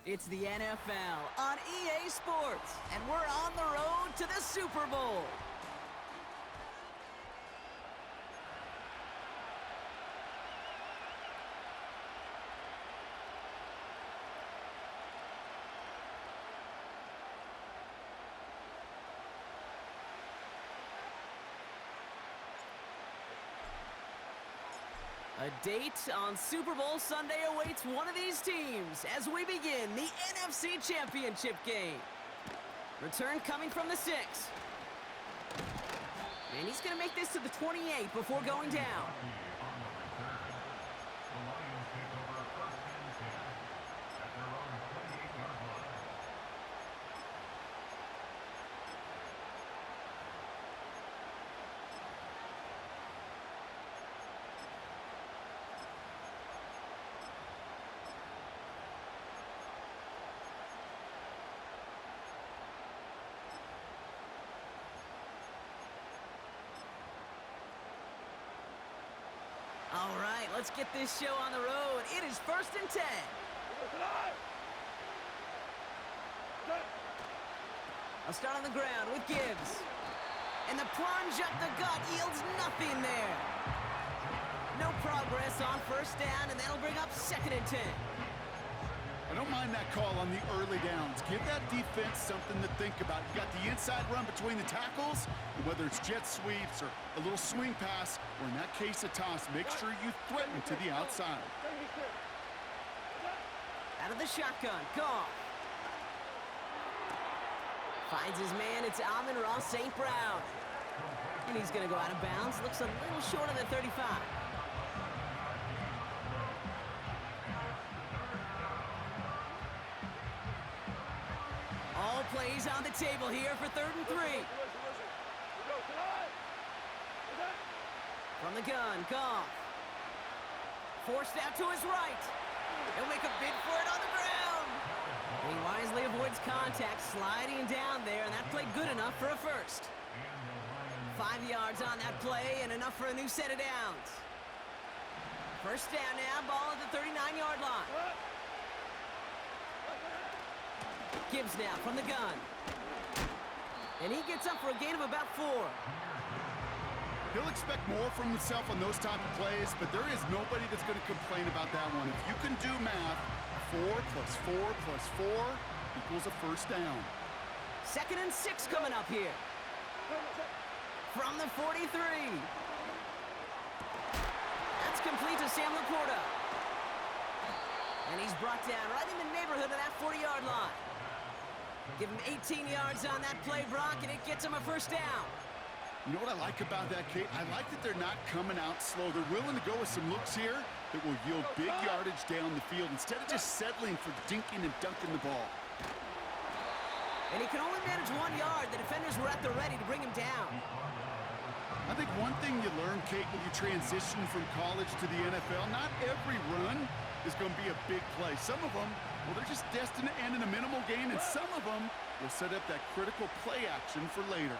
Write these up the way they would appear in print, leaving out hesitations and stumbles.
It's the NFL on EA Sports, and we're on the road to the Super Bowl. A date on Super Bowl Sunday awaits one of these teams as we begin the NFC Championship game. Return coming from the 6. And he's going to make this to the 28 before going down. All right, let's get this show on the road. It is 1st and 10. I'll start on the ground with Gibbs. And the plunge up the gut yields nothing there. No progress on 1st down, and that'll bring up 2nd and 10. I don't mind that call on the early downs. Give that defense something to think about. You got the inside run between the tackles, and whether it's jet sweeps or a little swing pass, or in that case a toss, make sure you threaten to the outside. Out of the shotgun, Goff. Finds his man, it's Amon-Ra St. Brown. And he's going to go out of bounds. Looks a little short of the 35. All plays on the table here for 3rd and 3. From the gun, Goff. Forced out to his right. He'll make a bid for it on the ground. He wisely avoids contact, sliding down there, and that played good enough for a first. 5 yards on that play, and enough for a new set of downs. 1st down now, ball at the 39-yard line. Gibbs now from the gun. And he gets up for a gain of about 4. He'll expect more from himself on those type of plays, but there is nobody that's going to complain about that one. If you can do math, 4 plus 4 plus 4 equals a 1st down. 2nd and 6 coming up here. From the 43. That's complete to Sam Laporta. And he's brought down right in the neighborhood of that 40-yard line. Give him 18 yards on that play, Brock, and it gets him a 1st down. You know what I like about that, Kate? I like that they're not coming out slow. They're willing to go with some looks here that will yield big yardage down the field instead of just settling for dinking and dunking the ball. And he can only manage 1 yard. The defenders were at the ready to bring him down. I think one thing you learn, Kate, when you transition from college to the NFL, not every run is going to be a big play. Some of them, well, they're just destined to end in a minimal gain, and some of them will set up that critical play action for later.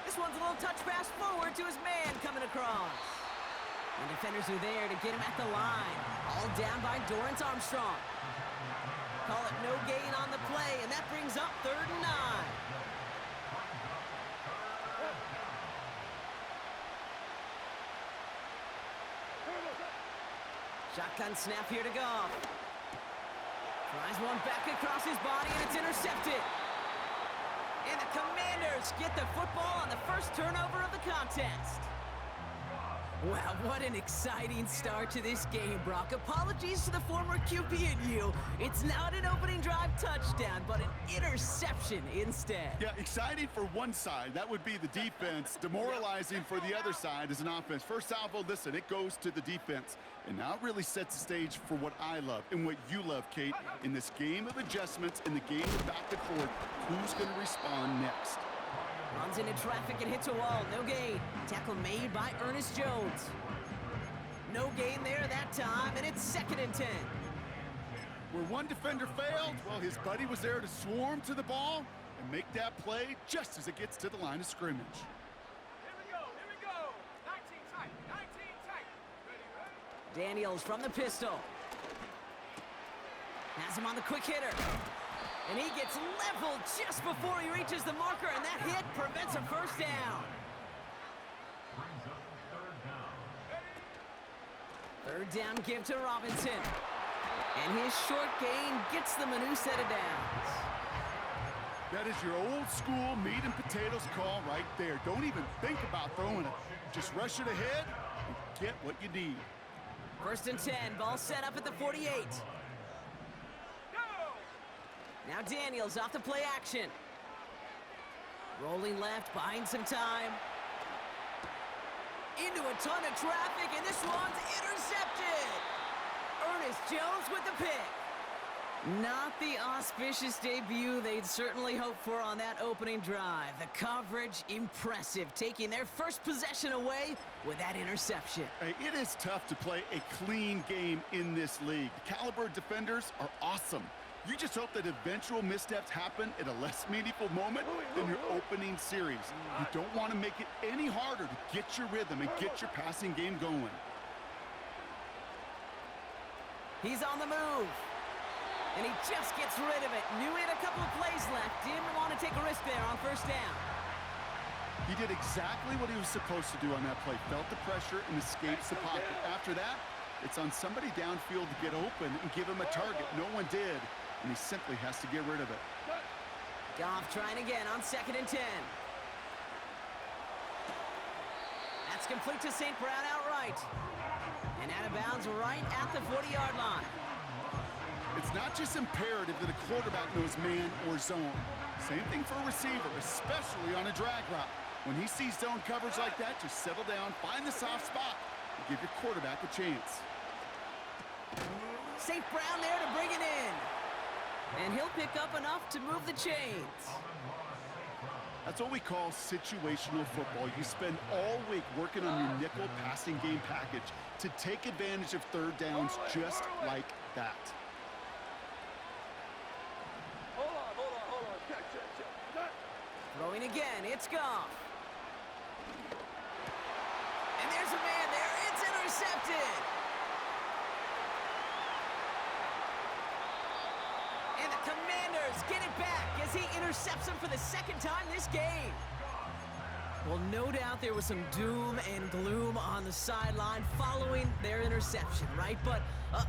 This one's a little touch pass forward to his man coming across. And defenders are there to get him at the line. All down by Dorrance Armstrong. Call it no gain on the play, and that brings up 3rd and 9. Shotgun snap here to Goff. Tries one back across his body, and it's intercepted. And the Commanders get the football on the 1st turnover of the contest. Wow, what an exciting start to this game, Brock. Apologies to the former QB and you. It's not an opening drive touchdown, but an interception instead. Yeah, exciting for one side. That would be the defense. Demoralizing for the other side as an offense. First salvo, listen, it goes to the defense. And now it really sets the stage for what I love and what you love, Kate, in this game of adjustments, in the game of back and forth. Who's going to respond next? Runs into traffic and hits a wall. No gain. Tackle made by Ernest Jones. No gain there that time, and it's 2nd and 10. Where one defender failed, well, his buddy was there to swarm to the ball and make that play just as it gets to the line of scrimmage. Here we go. 19 tight. Ready. Daniels from the pistol. Has him on the quick hitter. And he gets leveled just before he reaches the marker, and that hit prevents a first down. Third down give to Robinson. And his short gain gets them a new set of downs. That is your old school meat and potatoes call right there. Don't even think about throwing it. Just rush it ahead and get what you need. First and 10, ball set up at the 48. Now Daniels off the play action. Rolling left, buying some time. Into a ton of traffic, and this one's intercepted. Ernest Jones with the pick. Not the auspicious debut they'd certainly hoped for on that opening drive. The coverage, impressive, taking their first possession away with that interception. Hey, it is tough to play a clean game in this league. The caliber defenders are awesome. You just hope that eventual missteps happen at a less meaningful moment than your opening series. You don't want to make it any harder to get your rhythm and get your passing game going. He's on the move. And he just gets rid of it. Knew he had a couple of plays left. Didn't want to take a risk there on first down. He did exactly what he was supposed to do on that play. Felt the pressure and escapes the pocket. After that, it's on somebody downfield to get open and give him a target. No one did, and he simply has to get rid of it. Goff trying again on 2nd and 10. That's complete to St. Brown outright. And out of bounds right at the 40-yard line. It's not just imperative that a quarterback knows man or zone. Same thing for a receiver, especially on a drag route. When he sees zone coverage like that, just settle down, find the soft spot, and give your quarterback a chance. St. Brown there to bring it in. And he'll pick up enough to move the chains. That's what we call situational football. You spend all week working on your nickel passing game package to take advantage of third downs just like that. Hold on. Check. Throwing again, it's Goff. And there's a man there, it's intercepted. And the Commanders get it back as he intercepts him for the second time this game. Well, no doubt there was some doom and gloom on the sideline following their interception, right? But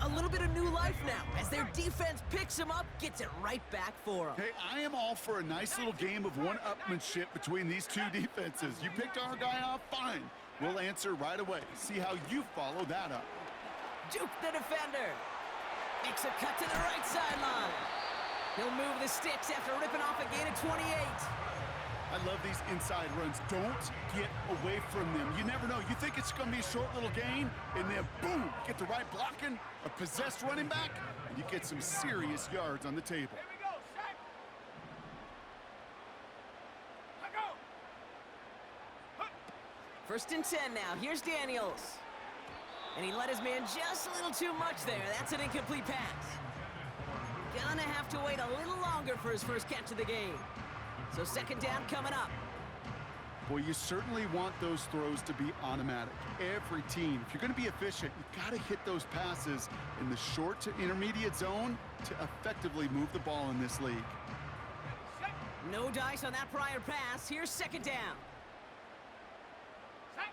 a little bit of new life now as their defense picks him up, gets it right back for him. Hey, I am all for a nice little game of one-upmanship between these two defenses. You picked our guy off, fine. We'll answer right away. See how you follow that up. Duke the defender. Makes a cut to the right sideline. He'll move the sticks after ripping off a gain of 28. I love these inside runs. Don't get away from them. You never know. You think it's going to be a short little gain, and then boom, get the right blocking, a possessed running back, and you get some serious yards on the table. Here we go, set. Let go. First and 10 now. Here's Daniels. And he let his man just a little too much there. That's an incomplete pass. Gonna have to wait a little longer for his first catch of the game. So second down coming up. Boy, you certainly want those throws to be automatic. Every team, if you're going to be efficient, you've got to hit those passes in the short to intermediate zone to effectively move the ball in this league. No dice on that prior pass. Here's second down. Set.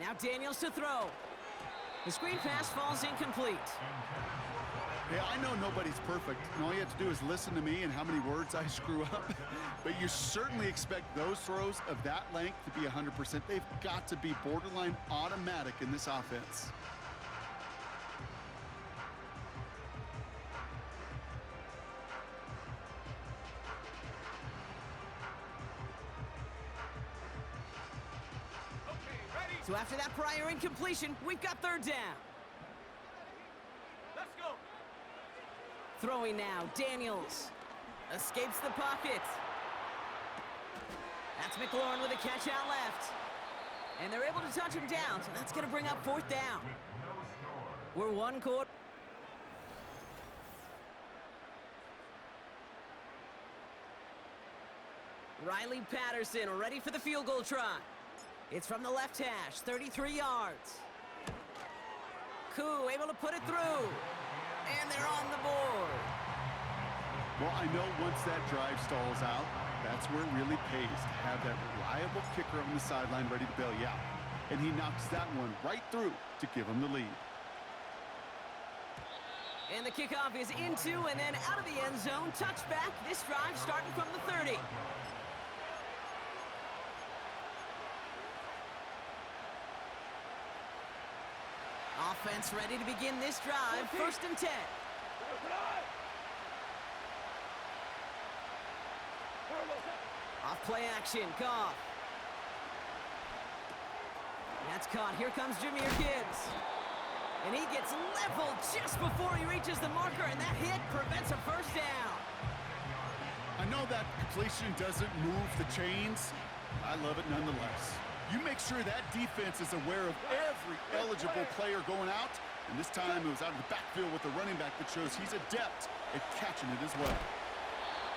Now Daniels to throw. The screen pass falls incomplete. Hey, I know nobody's perfect, and all you have to do is listen to me and how many words I screw up. But you certainly expect those throws of that length to be 100%. They've got to be borderline automatic in this offense. Okay, ready. So after that prior incompletion, we've got third down. Let's go. Throwing now, Daniels. Escapes the pocket. That's McLaurin with a catch out left. And they're able to touch him down, so that's going to bring up fourth down. We're one quarter. Riley Patterson ready for the field goal try. It's from the left hash, 33 yards. Koo able to put it through. And they're on the board. Well, I know once that drive stalls out, that's where it really pays to have that reliable kicker on the sideline ready to bail you out. And he knocks that one right through to give him the lead. And the kickoff is into and then out of the end zone. Touchback. This drive starting from the 30. Offense ready to begin this drive. 1st and 10. Off play action. Goff. That's caught. Here comes Jahmyr Gibbs. And he gets leveled just before he reaches the marker, and that hit prevents a first down. I know that completion doesn't move the chains. I love it nonetheless. You make sure that defense is aware of every eligible player going out, and this time it was out of the backfield with the running back that shows he's adept at catching it as well.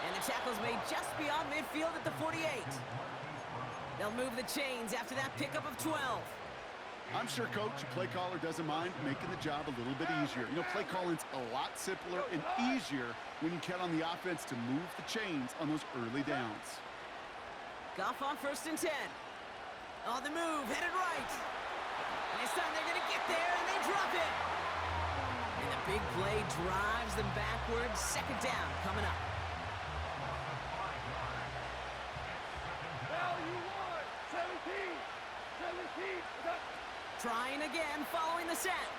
And the tackle's made just beyond midfield at the 48. They'll move the chains after that pickup of 12. I'm sure Coach, your play caller, doesn't mind making the job a little bit easier. You know, play calling's a lot simpler and easier when you count on the offense to move the chains on those early downs. Goff on 1st and 10. On the move, headed right. And this time they're going to get there, and they drop it. And the big play drives them backwards. 2nd down coming up. Value 1, 17. Trying again, following the sack.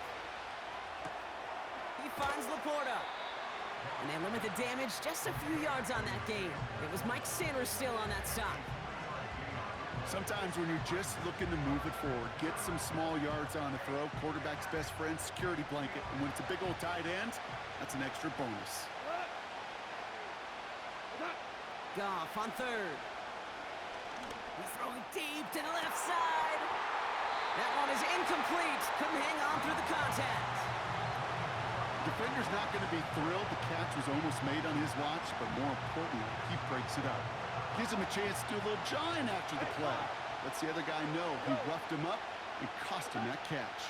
He finds Laporta. And they limit the damage just a few yards on that game. It was Mike Sanders still on that stop. Sometimes when you're just looking to move it forward, get some small yards on the throw, quarterback's best friend, security blanket. And when it's a big old tight end, that's an extra bonus. Goff on 3rd. He's throwing deep to the left side. That one is incomplete. Couldn't hang on through the contact. Defender's not going to be thrilled the catch was almost made on his watch, but more importantly, he breaks it up. Gives him a chance to do a little jawing after the play. Lets the other guy know he roughed him up and cost him that catch.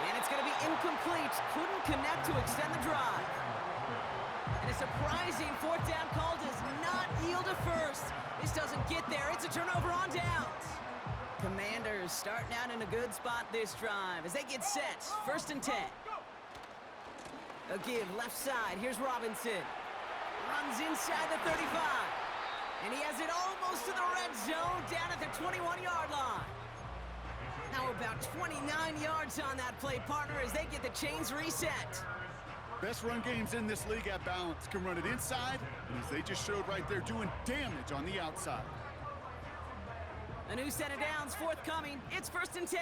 And it's going to be incomplete. Couldn't connect to extend the drive. And a surprising 4th down call does not yield a first. This doesn't get there. It's a turnover on downs. Commanders starting out in a good spot this drive as they get set. 1st and 10. A give left side. Here's Robinson. Runs inside the 35. And he has it almost to the red zone down at the 21-yard line. Now about 29 yards on that play, partner, as they get the chains reset. Best run games in this league at balance. Can run it inside, and as they just showed right there, doing damage on the outside. A new set of downs forthcoming. It's 1st and 10.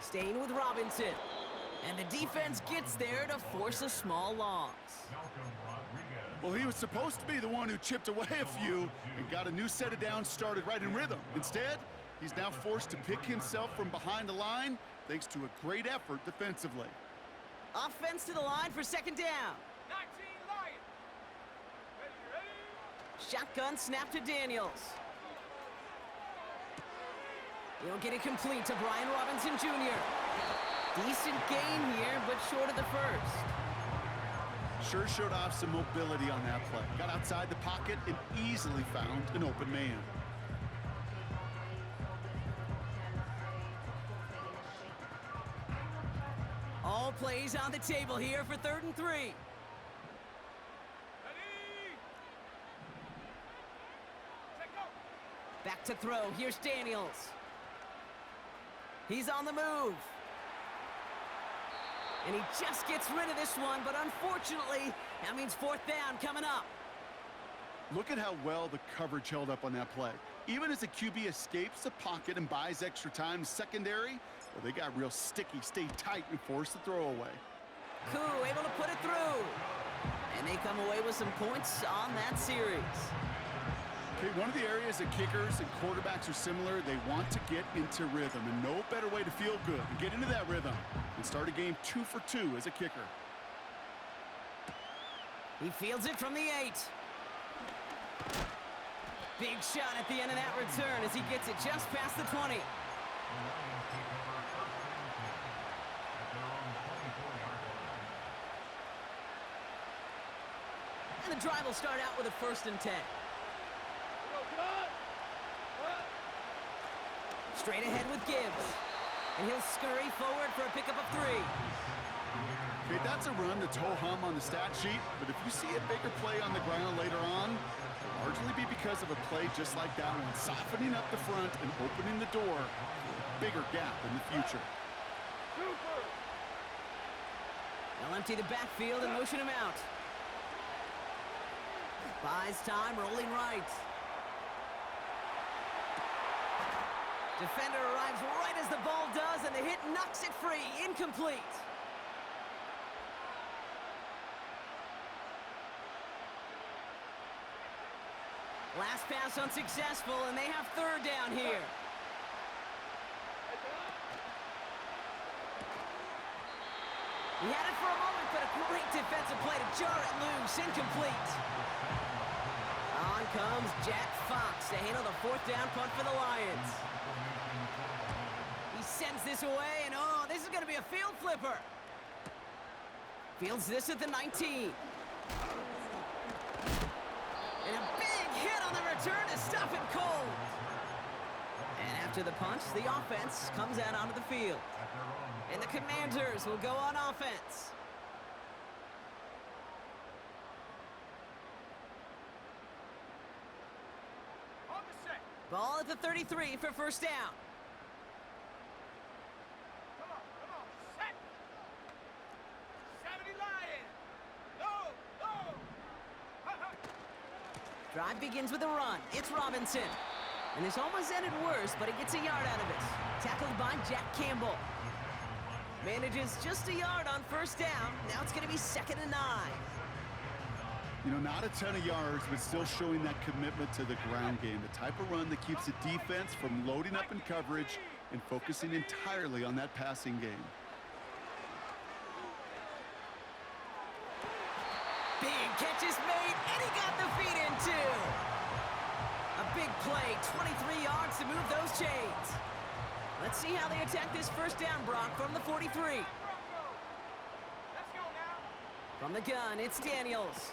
Staying with Robinson. And the defense gets there to force a small loss. Well, he was supposed to be the one who chipped away a few and got a new set of downs started right in rhythm. Instead, he's now forced to pick himself from behind the line thanks to a great effort defensively. Offense to the line for 2nd down. 19 Lions. Ready. Shotgun snap to Daniels. He'll get it complete to Brian Robinson Jr. Decent gain here, but short of the first. Sure showed off some mobility on that play. Got outside the pocket and easily found an open man. All plays on the table here for 3rd and 3. Ready. Set, go. Back to throw. Here's Daniels. He's on the move. And he just gets rid of this one, but unfortunately, that means 4th down coming up. Look at how well the coverage held up on that play. Even as the QB escapes the pocket and buys extra time secondary, well, they got real sticky, stayed tight, and forced the throw away. Koo able to put it through. And they come away with some points on that series. Okay, one of the areas that kickers and quarterbacks are similar, they want to get into rhythm, and no better way to feel good and get into that rhythm and start a game 2 for 2 as a kicker. He fields it from the 8. Big shot at the end of that return as he gets it just past the 20. And the drive will start out with a 1st and 10. Straight ahead with Gibbs. And he'll scurry forward for a pickup of 3. Okay, that's a run that's ho-hum on the stat sheet, but if you see a bigger play on the ground later on, it'll largely be because of a play just like that one, softening up the front and opening the door for a bigger gap in the future. They'll empty the backfield and motion him out. Buys time, rolling right. Defender arrives right as the ball does, and the hit knocks it free. Incomplete. Last pass unsuccessful, and they have 3rd down here. He had it for a moment, but a great defensive play to jar it loose. Incomplete. On comes Jack Fox to handle the 4th down punt for the Lions. He sends this away, and oh, this is going to be a field flipper. Fields this at the 19. And a big hit on the return to stop it cold. And after the punch, the offense comes out onto the field. And the Commanders will go on offense. On the set. Ball at the 33 for 1st down. Come on. Set. 70 Lions. Go. Drive begins with a run. It's Robinson. And this almost ended worse, but he gets a yard out of it. Tackled by Jack Campbell. Manages just a yard on 1st down. Now it's going to be 2nd and 9. You know, not a ton of yards, but still showing that commitment to the ground game. The type of run that keeps the defense from loading up in coverage and focusing entirely on that passing game. Big catch is made, and he got the feet in too. A big play, 23 yards to move those chains. Let's see how they attack this 1st down, Brock, from the 43. Let's go now. From the gun, it's Daniels.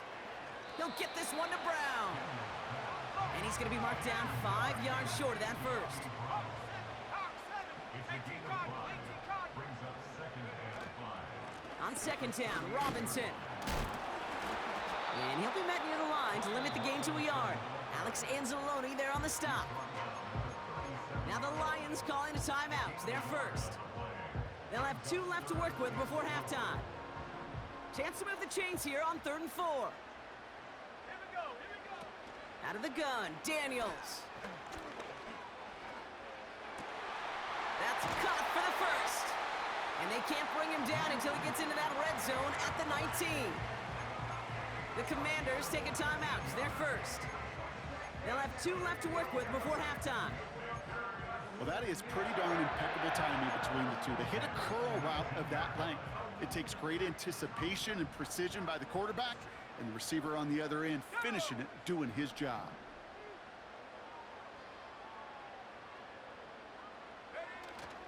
He'll get this one to Brown. And he's going to be marked down 5 yards short of that 1st. On 2nd down, Robinson. And he'll be met near the line to limit the gain to a yard. Alex Anzalone there on the stop. Now the Lions calling a timeout. They're 1st. They'll have 2 left to work with before halftime. Chance to move the chains here on 3rd and 4. Here we go. Out of the gun, Daniels. That's caught for the 1st. And they can't bring him down until he gets into that red zone at the 19. The Commanders take a timeout. They're 1st. They'll have 2 left to work with before halftime. Well, that is pretty darn impeccable timing between the two. To hit a curl route of that length, it takes great anticipation and precision by the quarterback, and the receiver on the other end finishing it, doing his job.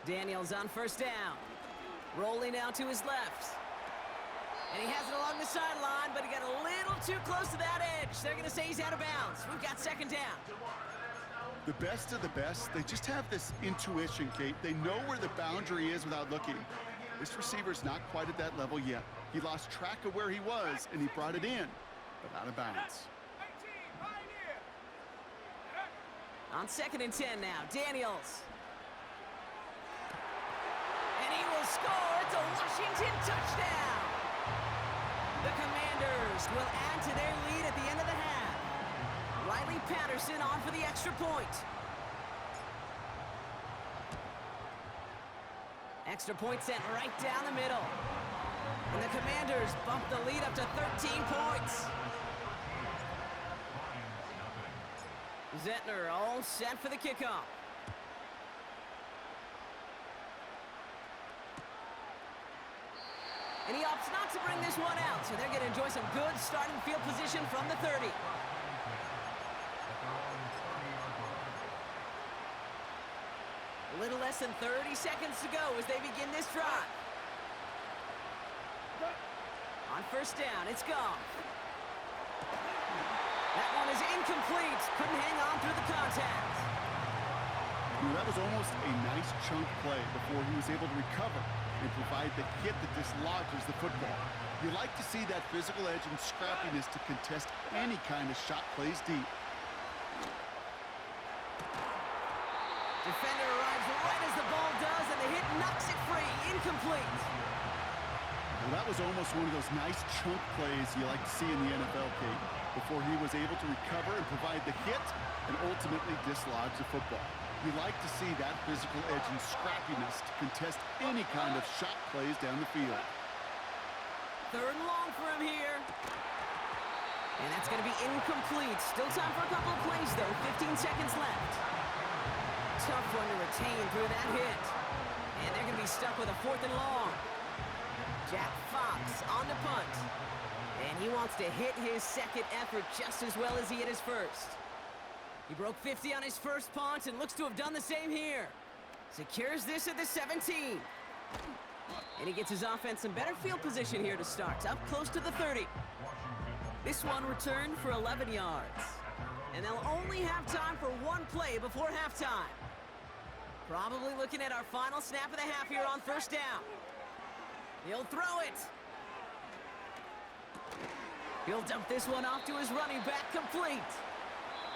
Daniels on 1st down. Rolling out to his left. And he has it along the sideline, but he got a little too close to that edge. They're going to say he's out of bounds. We've got 2nd down. The best of the best, they just have this intuition, Kate. They know where the boundary is without looking. This receiver's not quite at that level yet. He lost track of where he was, and he brought it in, but out of bounds. On 2nd and 10 now, Daniels. And he will score. It's a Washington touchdown. The Commanders will add to their lead at the end of the half. Riley Patterson on for the extra point. Extra point sent right down the middle. And the Commanders bump the lead up to 13 points. Zettner all set for the kickoff. And he opts not to bring this one out, so they're going to enjoy some good starting field position from the 30. A little less than 30 seconds to go as they begin this drive. On first down, it's Goff. That one is incomplete. Couldn't hang on through the contact. That was almost a nice chunk play before he was able to recover and provide the hit that dislodges the football. You like to see that physical edge and scrappiness to contest any kind of shot plays deep. Defender arrives right as the ball does, and the hit knocks it free. Incomplete. Well, that was almost one of those nice chunk plays you like to see in the NFL, Kate, before he was able to recover and provide the hit and ultimately dislodge the football. You like to see that physical edge and scrappiness to contest any kind of shot plays down the field. Third and long for him here. And that's going to be incomplete. Still time for a couple of plays, though. 15 seconds left. Tough one to retain through that hit. And they're going to be stuck with a 4th and long. Jack Fox on the punt. And he wants to hit his second effort just as well as he hit his first. He broke 50 on his first punt and looks to have done the same here. Secures this at the 17. And he gets his offense in better field position here to start. Up close to the 30. This one returned for 11 yards. And they'll only have time for one play before halftime. Probably looking at our final snap of the half here on first down. He'll throw it. He'll dump this one off to his running back, complete.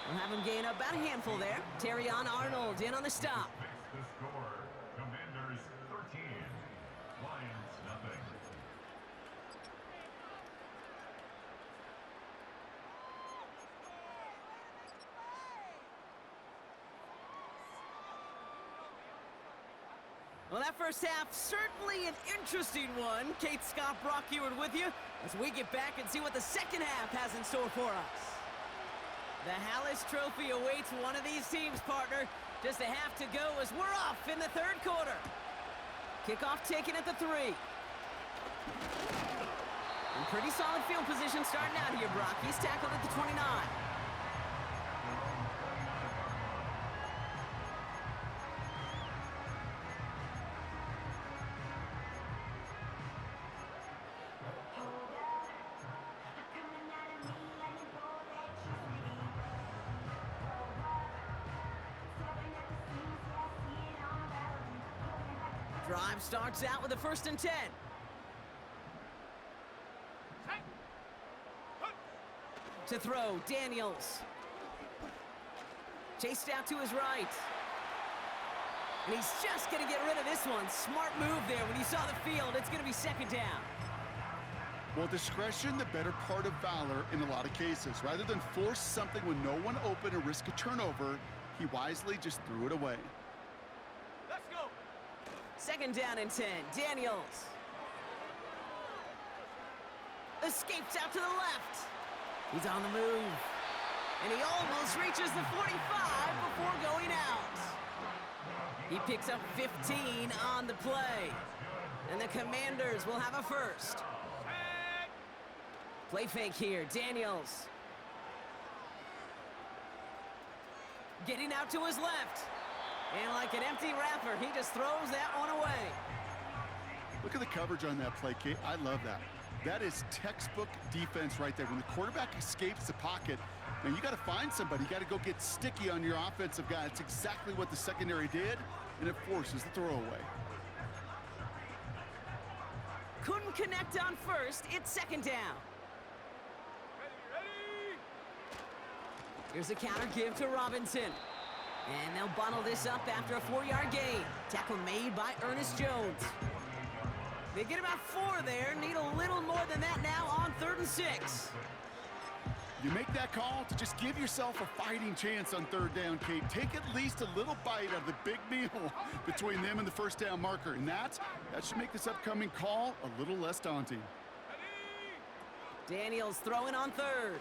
We'll have him gain about a handful there. Terrion Arnold in on the stop. The score, Commanders 13, Lions nothing. Well, that first half, certainly an interesting one. Kate, Scott, Brock Ewart with you as we get back and see what the second half has in store for us. The Hallis Trophy awaits one of these teams, partner. Just a half to go as we're off in the third quarter. Kickoff taken at the 3. And pretty solid field position starting out here, Brock. He's tackled at the 29. Drive starts out with a 1st and 10. To throw, Daniels. Chased out to his right. And he's just going to get rid of this one. Smart move there when you saw the field. It's going to be 2nd down. Well, discretion, the better part of valor in a lot of cases. Rather than force something when no one open or risk a turnover, he wisely just threw it away. Let's go. 2nd down and 10. Daniels. Escapes out to the left. He's on the move. And he almost reaches the 45 before going out. He picks up 15 on the play. And the Commanders will have a first. Play fake here. Daniels. Getting out to his left. And like an empty wrapper, he just throws that one away. Look at the coverage on that play, Kate. I love that. That is textbook defense right there. When the quarterback escapes the pocket, man, you got to find somebody. You got to go get sticky on your offensive guy. It's exactly what the secondary did, and it forces the throwaway. Couldn't connect on first. It's 2nd down. Ready. Here's a counter give to Robinson. And they'll bundle this up after a 4-yard gain. Tackle made by Ernest Jones. They get about 4 there. Need a little more than that now on 3rd and 6. You make that call to just give yourself a fighting chance on 3rd down, Kate. Take at least a little bite out of the big meal between them and the 1st down marker. And that should make this upcoming call a little less daunting. Daniels throwing on 3rd.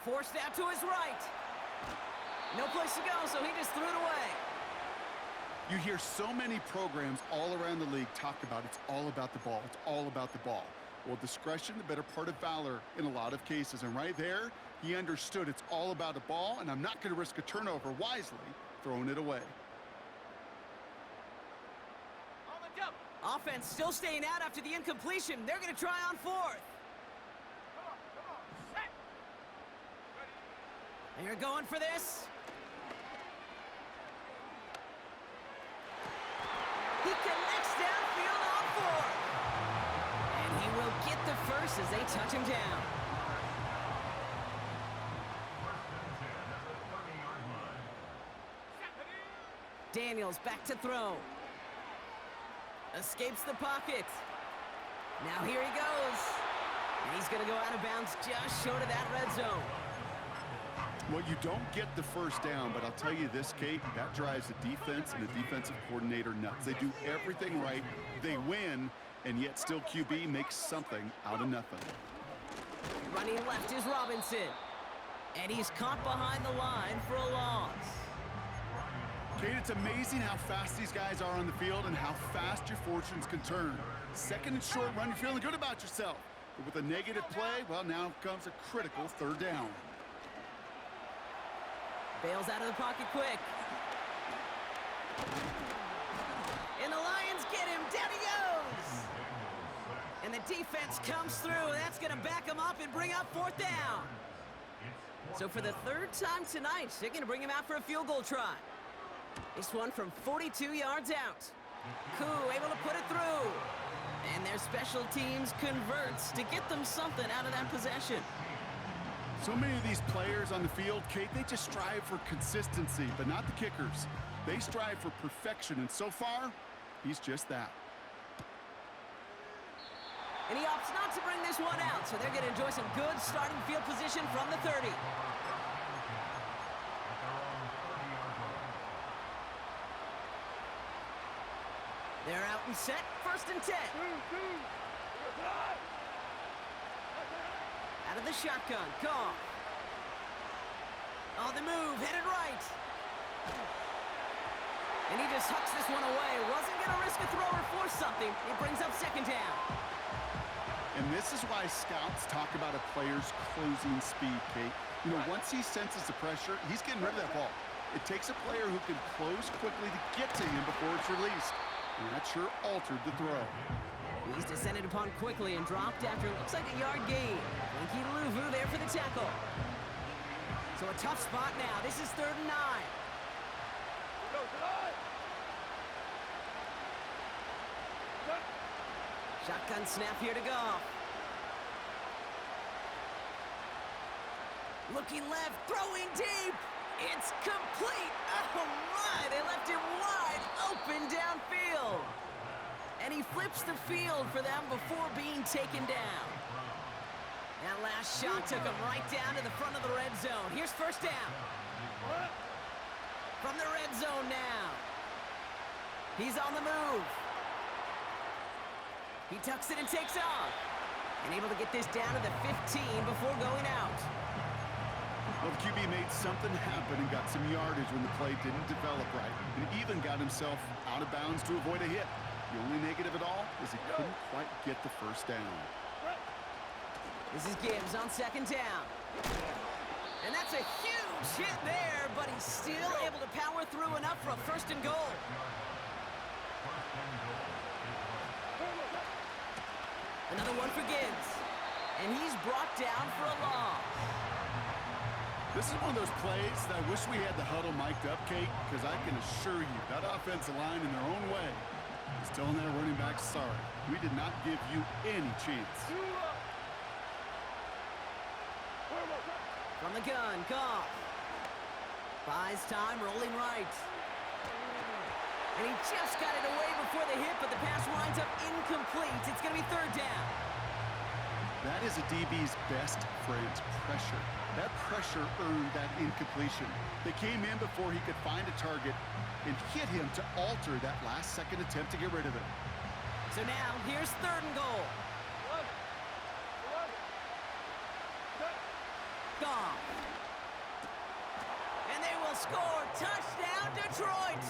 Forced out to his right. No place to go, so he just threw it away. You hear so many programs all around the league talk about it's all about the ball. It's all about the ball. Well, discretion, the better part of valor in a lot of cases. And right there, he understood it's all about the ball, and I'm not going to risk a turnover wisely, throwing it away. Offense still staying out after the incompletion. They're going to try on fourth. They're going for this. He connects downfield on fourth. And he will get the first as they touch him down. Daniels back to throw. Escapes the pocket. Now here he goes. And he's going to go out of bounds just short of that red zone. Well, you don't get the first down, but I'll tell you this, Kate, that drives the defense and the defensive coordinator nuts. They do everything right. They win, and yet still QB makes something out of nothing. Running left is Robinson. And he's caught behind the line for a loss. Kate, it's amazing how fast these guys are on the field and how fast your fortunes can turn. Second and short run, you're feeling good about yourself. But with a negative play, well, now comes a critical third down. Bails out of the pocket quick. And the Lions get him. Down he goes. And the defense comes through. That's going to back him up and bring up fourth down. So for the third time tonight, they're going to bring him out for a field goal try. This one from 42 yards out. Koo able to put it through. And their special teams converts to get them something out of that possession. So many of these players on the field, Kate, they just strive for consistency, but not the kickers. They strive for perfection, and so far, he's just that. And he opts not to bring this one out, so they're going to enjoy some good starting field position from the 30. They're out and set, 1st and 10. Out of the shotgun, Goff. On the move, headed right. And he just hucks this one away. Wasn't going to risk a throw or force something. It brings up 2nd down. And this is why scouts talk about a player's closing speed, Kate. You know, once he senses the pressure, he's getting rid of that ball. It takes a player who can close quickly to get to him before it's released. And that sure altered the throw. He's descended upon quickly and dropped after it looks like a yard gain. Linky Luvu there for the tackle. So a tough spot now. This is 3rd and 9. Shotgun snap here to Goff. Looking left, throwing deep. It's complete. Oh my, they left him wide open downfield. And he flips the field for them before being taken down. That last shot took him right down to the front of the red zone. Here's 1st down. From the red zone now. He's on the move. He tucks it and takes off. And able to get this down to the 15 before going out. Well, the QB made something happen and got some yardage when the play didn't develop right. And even got himself out of bounds to avoid a hit. The only negative at all is he couldn't quite get the 1st down. This is Gibbs on 2nd down. And that's a huge hit there, but he's still able to power through enough for a 1st and goal. Another one for Gibbs. And he's brought down for a loss. This is one of those plays that I wish we had the huddle mic'd up, Kate, because I can assure you that offensive line in their own way is telling that running back, sorry, we did not give you any chance. From the gun, Goff. Buys time, rolling right. And he just got it away before the hit, but the pass winds up incomplete. It's going to be 3rd down. That is a DB's best friend, pressure. That pressure earned that incompletion. They came in before he could find a target and hit him to alter that last-second attempt to get rid of it. So now, here's 3rd and goal. Goff. And they will score. Touchdown, Detroit!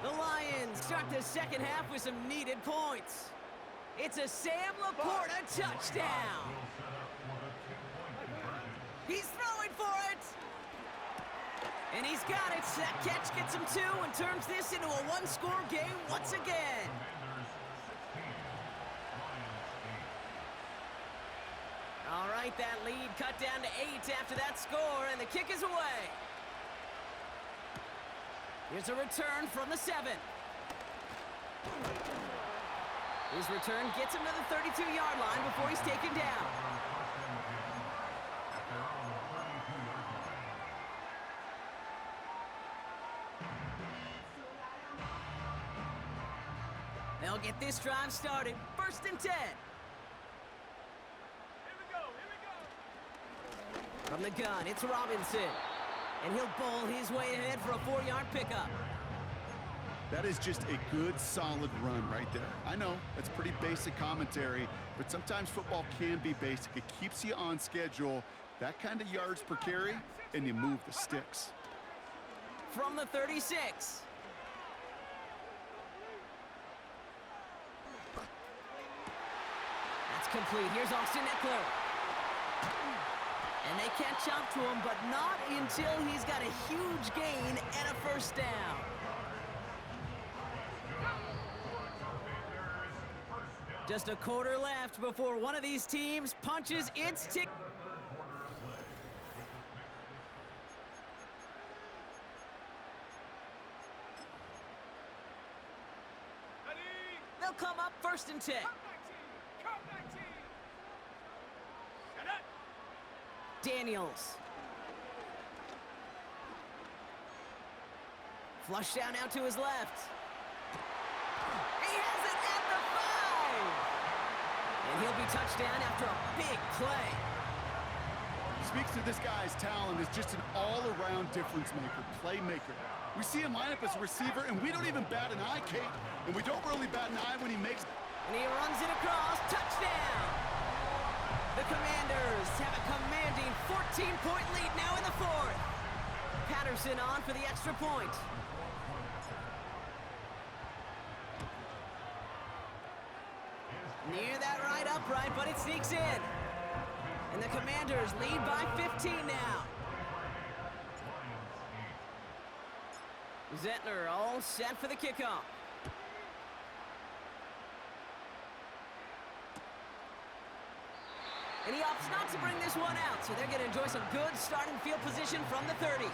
The Lions start the 2nd half with some needed points. It's a Sam Laporta touchdown. He's throwing for it. And he's got it. That catch gets him 2 and turns this into a 1-score game once again. Despite that lead, cut down to 8 after that score, and the kick is away. Here's a return from the 7. His return gets him to the 32-yard line before he's taken down. They'll get this drive started. 1st and 10. From the gun, it's Robinson. And he'll bowl his way ahead for a 4-yard pickup. That is just a good, solid run right there. I know, that's pretty basic commentary, but sometimes football can be basic. It keeps you on schedule, that kind of yards per carry, and you move the sticks. From the 36. That's complete. Here's Austin Eckler. And they catch up to him, but not until he's got a huge gain and a 1st down. Just a quarter left before one of these teams punches its ticket. They'll come up 1st and 10. Daniels. Flush down out to his left. He has it at the 5. And he'll be touched down after a big play. Speaks to this guy's talent as just an all-around difference maker, playmaker. We see him line up as a receiver, and we don't even bat an eye, Kate. And we don't really bat an eye when he makes... And he runs it across. Touchdown! The Commanders have a commanding 14-point lead now in the 4th. Patterson on for the extra point. Near that right upright, but it sneaks in. And the Commanders lead by 15 now. Zettler all set for the kickoff. And he opts not to bring this one out, so they're going to enjoy some good starting field position from the 30.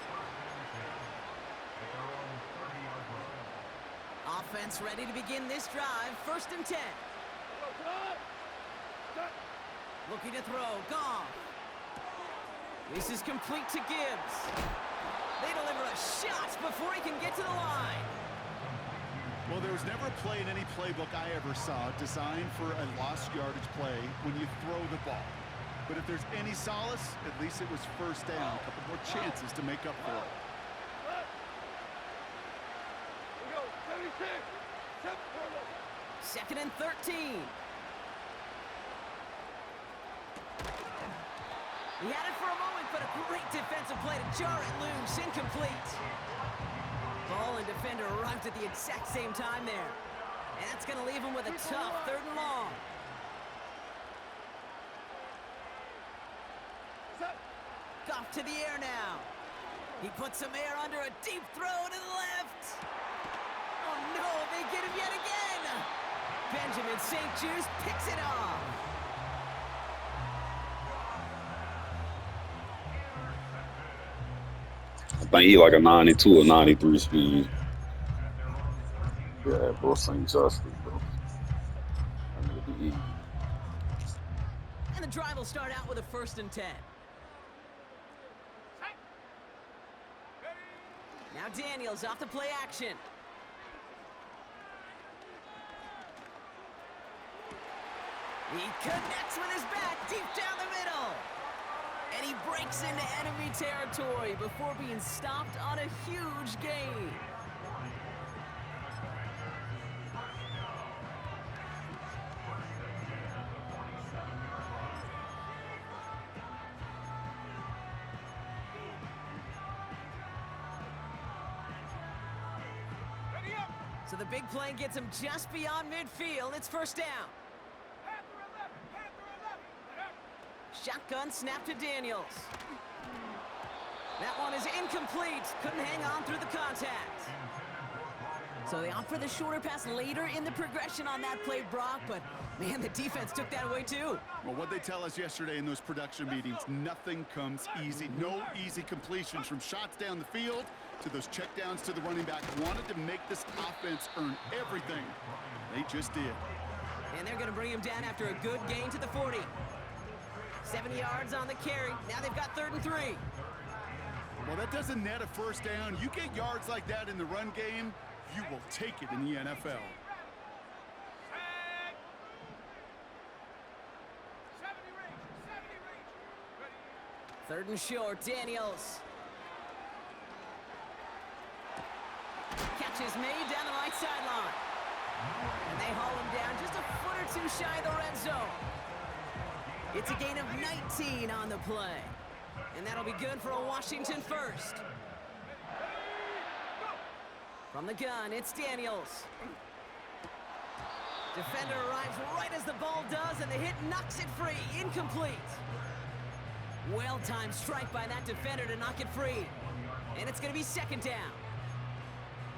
Offense ready to begin this drive. 1st and 10. Looking to throw. Goff. This is complete to Gibbs. They deliver a shot before he can get to the line. Well, there was never a play in any playbook I ever saw designed for a lost yardage play when you throw the ball. But if there's any solace, at least it was 1st down. A couple more chances to make up for it. 2nd and 13. He had it for a moment, but a great defensive play to jar it loose. Incomplete. Ball and defender arrived at the exact same time there. And that's going to leave him with a tough 3rd and long. Goff to the air now. He puts some air under a deep throw to the left. Oh no, they get him yet again. Benjamin St. Juste picks it off. I think he like a 92 or 93 speed. Yeah, bro, St. Justice, bro. I need to eat. And the drive will start out with a 1st and 10. Now Daniels off the play action. He connects with his back deep down the middle. And he breaks into enemy territory before being stopped on a huge gain. So the big play gets him just beyond midfield. It's 1st down. Shotgun snap to Daniels. That one is incomplete. Couldn't hang on through the contact. So they opt for the shorter pass later in the progression on that play, Brock, but man, the defense took that away too. Well, what they tell us yesterday in those production meetings, nothing comes easy. No easy completions from shots down the field to those checkdowns to the running back. Wanted to make this offense earn everything. They just did. And they're going to bring him down after a good gain to the 40. 70 yards on the carry. Now they've got 3rd and 3. Well, that doesn't net a first down. You get yards like that in the run game, you will take it in the NFL. 3rd and short, Daniels. Catch is made down the right sideline. And they haul him down just a foot or two shy of the red zone. It's a gain of 19 on the play. And that'll be good for a Washington first. From the gun, it's Daniels. Defender arrives right as the ball does, and the hit knocks it free. Incomplete. Well-timed strike by that defender to knock it free. And it's going to be 2nd down.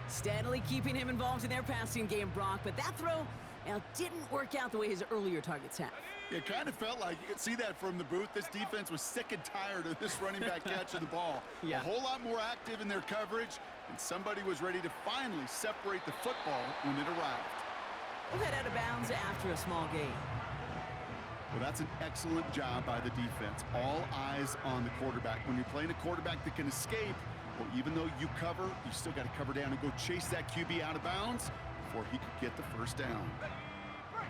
Steadily keeping him involved in their passing game, Brock, but that throw didn't work out the way his earlier targets have. It kind of felt like, you could see that from the booth, this defense was sick and tired of this running back catching the ball. Yeah. A whole lot more active in their coverage, and somebody was ready to finally separate the football when it arrived. We'll head out of bounds after a small gain. Well, that's an excellent job by the defense. All eyes on the quarterback. When you're playing a quarterback that can escape, well, even though you cover, you still got to cover down and go chase that QB out of bounds before he could get the first down.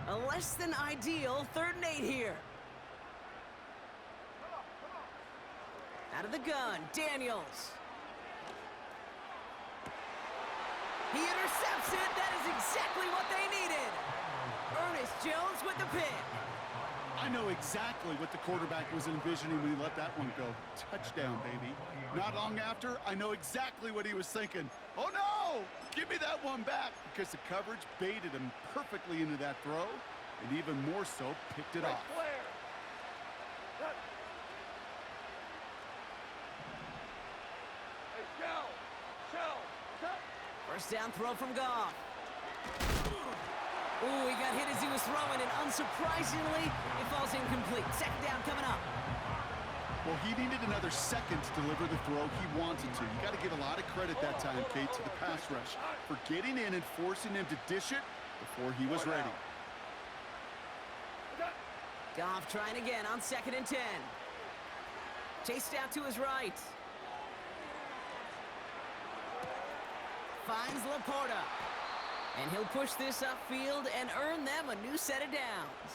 A less than ideal 3rd and 8 here. Out of the gun, Daniels. He intercepts it. That is exactly what they needed. Ernest Jones with the pick. I know exactly what the quarterback was envisioning when he let that one go. Touchdown, baby. Not long after, I know exactly what he was thinking. Oh, no! Give me that one back, because the coverage baited him perfectly into that throw, and even more so, picked it off. First down throw from Goff. Ooh, he got hit as he was throwing, and unsurprisingly, it falls incomplete. 2nd down coming up. Well, he needed another second to deliver the throw he wanted to. You got to give a lot of credit that time, Kate, to the pass rush for getting in and forcing him to dish it before he was ready. Goff trying again on 2nd and 10. Chased out to his right. Finds Laporta. And he'll push this upfield and earn them a new set of downs.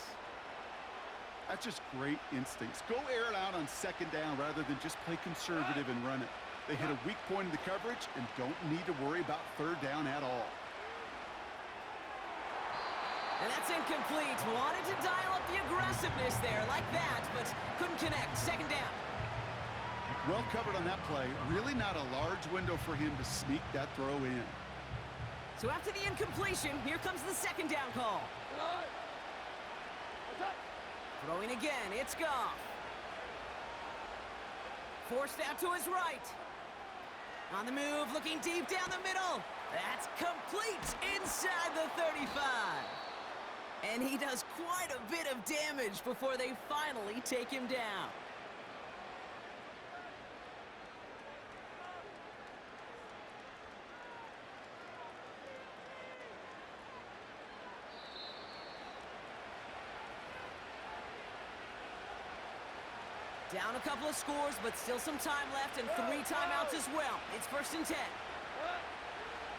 That's just great instincts. Go air it out on 2nd down rather than just play conservative and run it. They hit a weak point in the coverage and don't need to worry about 3rd down at all. And that's incomplete. Wanted to dial up the aggressiveness there like that, but couldn't connect. 2nd down. Well covered on that play. Really not a large window for him to sneak that throw in. So after the incompletion, here comes the 2nd down call. Throwing again, it's Goff. Forced out to his right. On the move, looking deep down the middle. That's complete inside the 35. And he does quite a bit of damage before they finally take him down. Down a couple of scores, but still some time left and 3 timeouts as well. It's 1st and 10.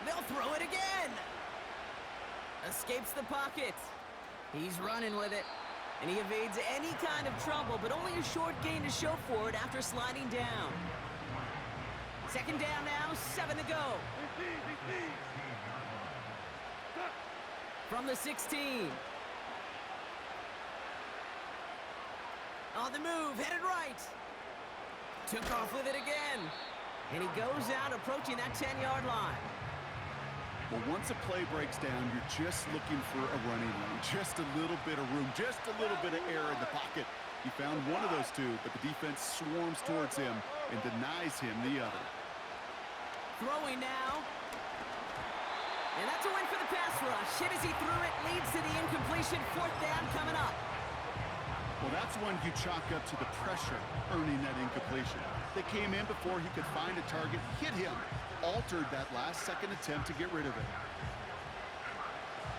They'll throw it again. Escapes the pocket. He's running with it. And he evades any kind of trouble, but only a short gain to show for it after sliding down. 2nd down now, 7 to go. From the 16. On the move, headed right. Took off with it again. And he goes out approaching that 10-yard line. Well, once a play breaks down, you're just looking for a running lane. Just a little bit of room, just a little bit of air in the pocket. He found one of those two, but the defense swarms towards him and denies him the other. Throwing now. And that's a win for the pass rush. Hit as he threw it, leads to the incompletion. 4th down coming up. Well, that's one you chalk up to the pressure earning that incompletion. They came in before he could find a target, hit him, altered that last-second attempt to get rid of it.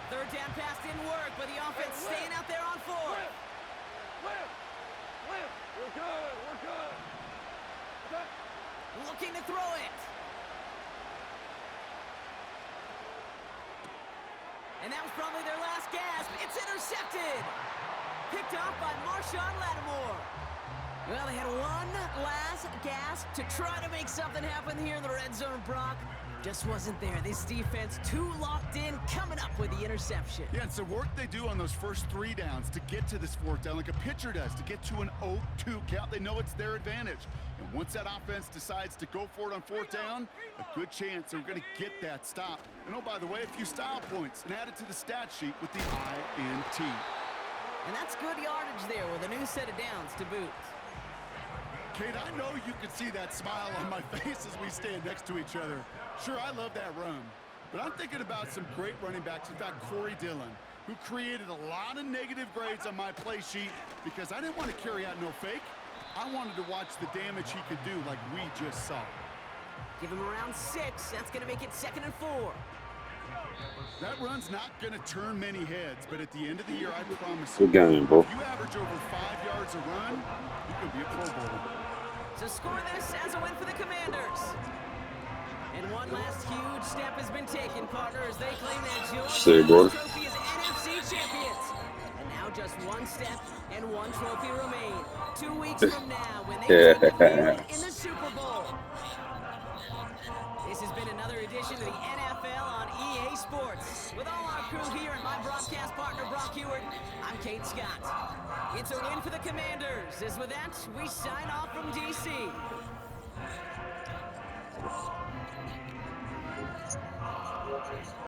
3rd down pass didn't work, but the offense staying out there on 4th. We're good. We're good. Looking to throw it. And that was probably their last gasp. It's intercepted. Picked off by Marshawn Lattimore. Well, they had one last gasp to try to make something happen here in the red zone, Brock. Just wasn't there. This defense too locked in, coming up with the interception. Yeah, it's the work they do on those first 3 downs to get to this 4th down, like a pitcher does, to get to an 0-2 count. They know it's their advantage. And once that offense decides to go for it on 4th down, a good chance they're going to get that stop. And oh, by the way, a few style points and add it to the stat sheet with the INT. And that's good yardage there with a new set of downs to boot. Kate, I know you can see that smile on my face as we stand next to each other. Sure, I love that run, but I'm thinking about some great running backs. In fact, Corey Dillon, who created a lot of negative grades on my play sheet because I didn't want to carry out no fake. I wanted to watch the damage he could do like we just saw. Give him around 6. That's going to make it 2nd and 4. That run's not going to turn many heads, but at the end of the year, I promise you, Good game, bro. if you average over 5 yards a run, you could be a Pro Bowler. So score this as a win for the Commanders. And one last huge step has been taken, partner, as they claim that Say, bro. Jones Trophy as NFC champions. And now just one step and one trophy remain. 2 weeks from now when they take the field in the Super Bowl. This has been another edition of the NFL on EA Sports. With all our crew here and my broadcast partner, Brock Heward, I'm Kate Scott. It's a win for the Commanders, as with that, we sign off from D.C.